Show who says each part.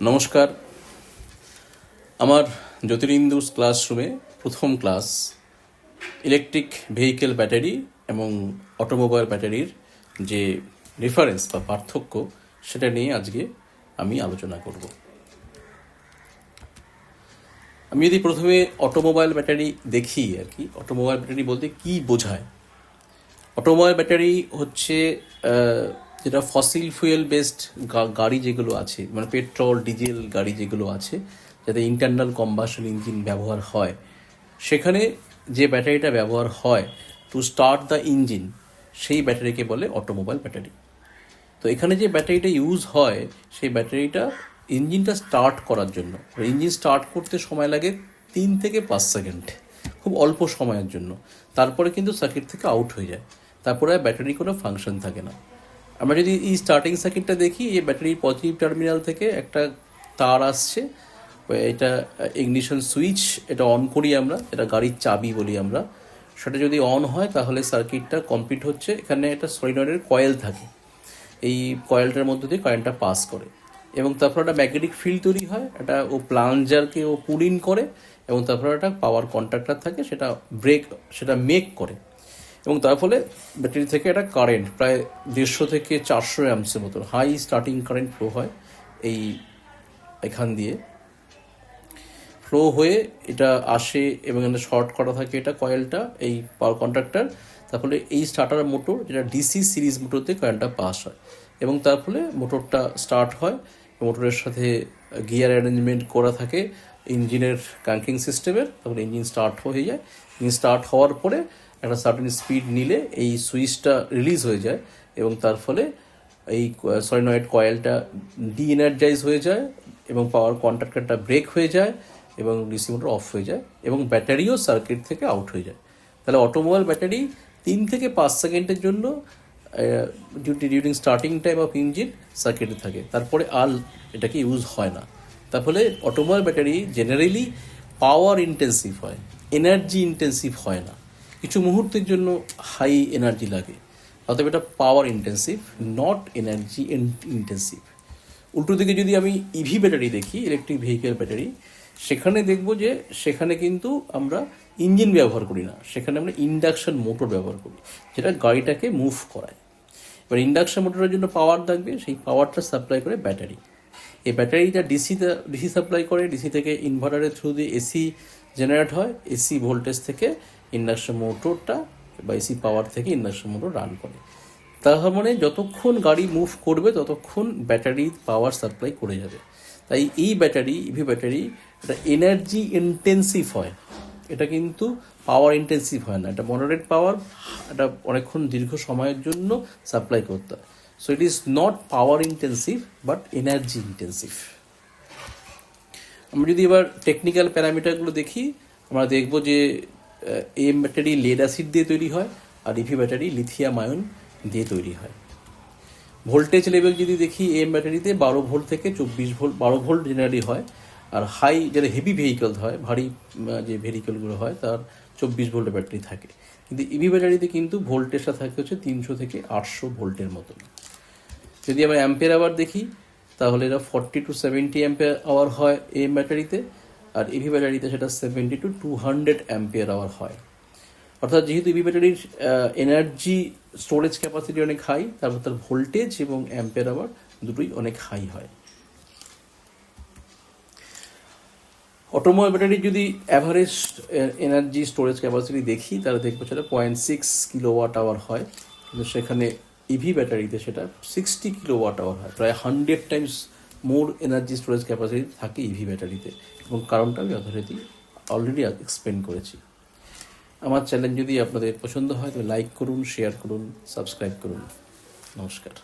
Speaker 1: নমস্কার। আমার জ্যোতিরিন্দুস ক্লাসরুমে প্রথম ক্লাস ইলেকট্রিক ভেহিকেল ব্যাটারি এবং অটোমোবাইল ব্যাটারির যে ডিফারেন্স বা পার্থক্য সেটা নিয়ে আজকে আমি আলোচনা করব। আমি যদি প্রথমে অটোমোবাইল ব্যাটারি দেখি অটোমোবাইল ব্যাটারি বলতে কি বোঝায়। অটোমোবাইল ব্যাটারি হচ্ছে যেটা ফসিল ফুয়েল বেসড গাড়ি যেগুলো আছে, মানে পেট্রোল ডিজেল গাড়ি যেগুলো আছে, যাতে ইন্টারনাল কম্বাশন ইঞ্জিন ব্যবহার হয়, সেখানে যে ব্যাটারিটা ব্যবহার হয় টু স্টার্ট দ্য ইঞ্জিন, সেই ব্যাটারিকে বলে অটোমোবাইল ব্যাটারি। তো এখানে যে ব্যাটারিটা ইউজ হয়, সেই ব্যাটারিটা ইঞ্জিনটা স্টার্ট করার জন্য, ইঞ্জিন স্টার্ট করতে সময় লাগে 3 থেকে 5 সেকেন্ড, খুব অল্প সময়ের জন্য। তারপরে কিন্তু সার্কিট থেকে আউট হয়ে যায়, তারপরে ব্যাটারি কোনো ফাংশন থাকে না। আমরা যদি এই স্টার্টিং সার্কিটটা দেখি, এই ব্যাটারির পজিটিভ টার্মিনাল থেকে একটা তার আসছে, এটা ইগনিশন সুইচ, এটা অন করি আমরা, এটা গাড়ির চাবি বলি আমরা। সেটা যদি অন হয় তাহলে সার্কিটটা কমপ্লিট হচ্ছে। এখানে একটা সলিনয়েডের কয়েল থাকে, এই কয়েলটার মধ্যে দিয়ে কারেন্টটা পাস করে এবং তারপর একটা ম্যাগনেটিক ফিল্ড তৈরি হয়, এটা ও প্লাঞ্জারকে ও পুল ইন করে এবং তারপর একটা পাওয়ার কন্ট্যাক্টর থাকে, সেটা মেক করে এবং তার ফলে ব্যাটারি থেকে একটা কারেন্ট প্রায় 150 থেকে 400 অ্যাম্পসের মতো হাই স্টার্টিং কারেন্ট ফ্লো হয়। এখান দিয়ে ফ্লো হয়ে এটা আসে এবং এটা শর্ট করা থাকে, এটা কয়েলটা, এই পাওয়ার কন্ট্রাক্টর। তার ফলে এই স্টার্টার মোটর, যেটা ডিসি সিরিজ মোটরতে কারেন্টটা পাস হয় এবং তার ফলে মোটরটা স্টার্ট হয়। মোটরের সাথে গিয়ার অ্যারেঞ্জমেন্ট করা থাকে ইঞ্জিনের ক্র্যাঙ্কিং সিস্টেমের, তারপরে ইঞ্জিন স্টার্ট হয়ে যায়। ইঞ্জিন স্টার্ট হওয়ার পরে একটা সার্টেন স্পিড নিলে এই সুইচটা রিলিজ হয়ে যায় এবং তার ফলে এই সলিনয়েড কয়েলটা ডি এনার্জাইজ হয়ে যায় এবং পাওয়ার কন্ট্রাক্টরটা ব্রেক হয়ে যায় এবং ডিসি মোটর অফ হয়ে যায় এবং ব্যাটারিও সার্কিট থেকে আউট হয়ে যায়। তাহলে অটোমোবাইল ব্যাটারি 3 থেকে 5 সেকেন্ডের জন্য during starting time of engine সার্কিটে থাকে, তারপরে আর এটাকে ইউজ হয় না। তার ফলে অটোমোবাইল ব্যাটারি জেনারেলি পাওয়ার ইন্টেন্সিভ হয়, এনার্জি ইন্টেন্সিভ হয় না। কিছু মুহূর্তের জন্য হাই এনার্জি লাগে, অতএব এটা পাওয়ার ইন্টেন্সিভ, নট এনার্জি ইন্টেন্সিভ। উল্টো দিকে যদি আমি ইভি ব্যাটারি দেখি, ইলেকট্রিক ভেহিকেল ব্যাটারি, সেখানে দেখব যে সেখানে কিন্তু আমরা ইঞ্জিন ব্যবহার করি না, সেখানে আমরা ইন্ডাকশন মোটর ব্যবহার করি, যেটা গাড়িটাকে মুভ করায়। এবার ইন্ডাকশন মোটরের জন্য পাওয়ার থাকবে, সেই পাওয়ারটা সাপ্লাই করে ব্যাটারি। এই ব্যাটারিটা ডিসি সাপ্লাই করে, ডিসি থেকে ইনভার্টারের থ্রু দিয়ে এসি জেনারেট হয়, এসি ভোল্টেজ থেকে ইন্ডাকশন মোটরটা বা এসি পাওয়ার থেকে ইন্ডাকশন মোটর রান করে। তার মানে যতক্ষণ গাড়ি মুভ করবে ততক্ষণ ব্যাটারি পাওয়ার সাপ্লাই করে যাবে। তাই এই ব্যাটারি, ইভি ব্যাটারি, এটা এনার্জি ইন্টেন্সিভ হয়, এটা কিন্তু পাওয়ার ইন্টেন্সিভ হয় না। এটা মডারেট পাওয়ার, এটা অনেকক্ষণ দীর্ঘ সময়ের জন্য সাপ্লাই করতে হয়। So it is not power intensive but energy intensive. আমরা যদি এবার টেকনিক্যাল প্যারামিটারগুলো দেখি, আমরা দেখব যে এম ব্যাটারি লেড অ্যাসিড দিয়ে তৈরি হয় আর ইভি ব্যাটারি লিথিয়াম আয়ন দিয়ে তৈরি হয়। ভোল্টেজ লেভেল যদি দেখি, এম ব্যাটারিতে 12 ভোল্ট থেকে 24 ভোল্ট, 12 ভোল্ট জেনারেলি হয়। আর হাই যেটা হেভি ভেহিকল হয়, ভারী যে ভেহিকলগুলো হয়, তার 24 ভোল্টের ব্যাটারি থাকে। কিন্তু ইভি ব্যাটারিতে কিন্তু ভোল্টেজটা থাকে হচ্ছে 300 থেকে 800 ভোল্টের মতন। যদি আমরা অ্যাম্পিয়ার আওয়ার দেখি, তাহলে এটা 40 to 70 অ্যাম্পিয়ার আওয়ার হয় এম ব্যাটারিতে, আর ইভি ব্যাটারিতে সেটা 70 to 200 অ্যাম্পিয়ার আওয়ার হয়। অর্থাৎ যেহেতু ইভি ব্যাটারির এনার্জি স্টোরেজ ক্যাপাসিটি অনেক হাই, তারপর তার ভোল্টেজ এবং অ্যাম্পিয়ার আওয়ার দুটোই অনেক হাই হয়। অটোমোবাইল ব্যাটারির যদি অ্যাভারেজ এনার্জি স্টোরেজ ক্যাপাসিটি দেখি, তাহলে দেখবো সেটা 0.6 কিলোওয়াট আওয়ার হয়, কিন্তু সেখানে ইভি ব্যাটারিতে সেটা 60 কিলোওয়াট আওয়ার হয়। প্রায় 100 times more energy storage capacity থাকে ইভি ব্যাটারিতে, এবং কারণটা আমি অলরেডি এক্সপ্লেন করেছি। আমার চ্যানেল যদি আপনাদের পছন্দ হয় তবে লাইক করুন, শেয়ার করুন, সাবস্ক্রাইব করুন। নমস্কার।